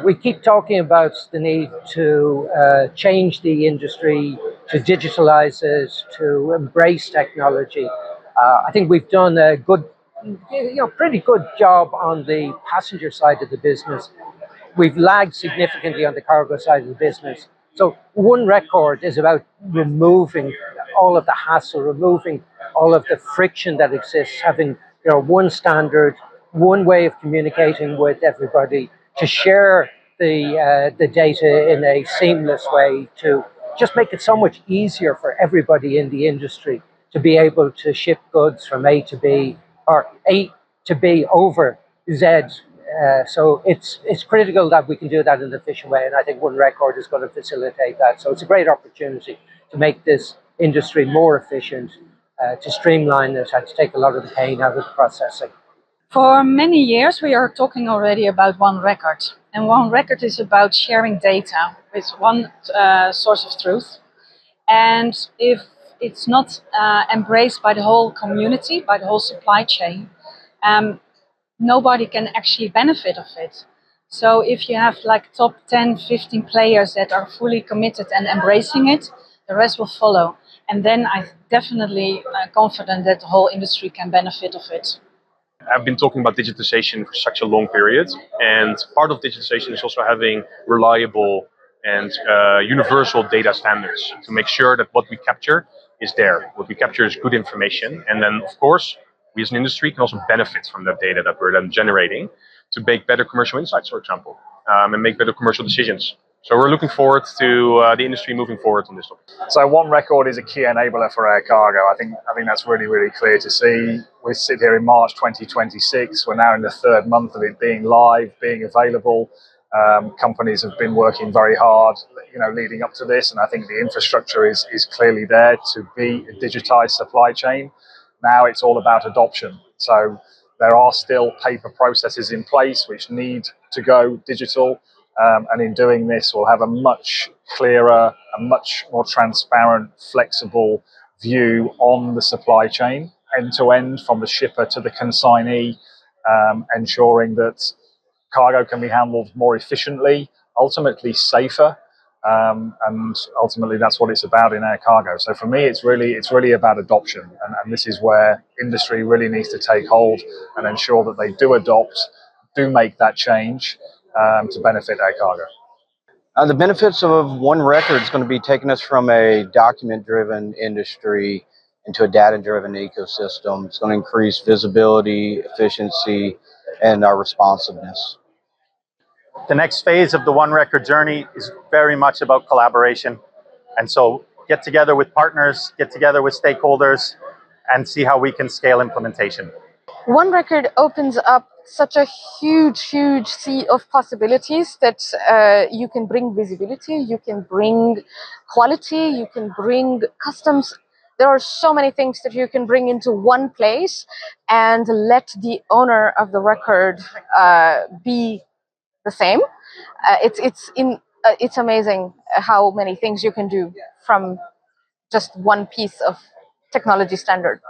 We keep talking about the need to change the industry, to digitalize it, to embrace technology. I think we've done a pretty good job on the passenger side of the business. We've lagged significantly on the cargo side of the business. So one record is about removing all of the hassle, removing all of the friction that exists, having one standard, one way of communicating with everybody, to share the data in a seamless way, to just make it so much easier for everybody in the industry to be able to ship goods from A to B or A to B over Z. So it's critical that we can do that in an efficient way, and I think One Record is going to facilitate that. So it's a great opportunity to make this industry more efficient, to streamline it, and to take a lot of the pain out of the processing. For many years, we are talking already about One Record. And One Record is about sharing data with one source of truth. And if it's not embraced by the whole community, by the whole supply chain, nobody can actually benefit of it. So if you have like top 10, 15 players that are fully committed and embracing it, the rest will follow. And then I'm definitely confident that the whole industry can benefit of it. I've been talking about digitization for such a long period, and part of digitization is also having reliable and universal data standards to make sure that what we capture is there. What we capture is good information, and then of course we as an industry can also benefit from that data that we're then generating to make better commercial insights, for example, and make better commercial decisions. So we're looking forward to the industry moving forward on this topic. So One Record is a key enabler for air cargo. I think that's really, really clear to see. We sit here in March 2026. We're now in the third month of it being live, being available. Companies have been working very hard, leading up to this, and I think the infrastructure is clearly there to be a digitized supply chain. Now it's all about adoption. So there are still paper processes in place which need to go digital. And in doing this, we'll have a much clearer, a much more transparent, flexible view on the supply chain, end to end, from the shipper to the consignee, ensuring that cargo can be handled more efficiently, ultimately safer, and ultimately that's what it's about in air cargo. So for me, it's really about adoption, and this is where industry really needs to take hold and ensure that they do adopt, do make that change, to benefit air cargo. The benefits of One Record is going to be taking us from a document-driven industry into a data-driven ecosystem. It's going to increase visibility, efficiency, and our responsiveness. The next phase of the One Record journey is very much about collaboration. And so get together with partners, get together with stakeholders, and see how we can scale implementation. One Record opens up such a huge sea of possibilities that you can bring visibility, you can bring quality, you can bring customs. There are so many things that you can bring into one place and let the owner of the record be the same. It's amazing how many things you can do from just one piece of technology standard.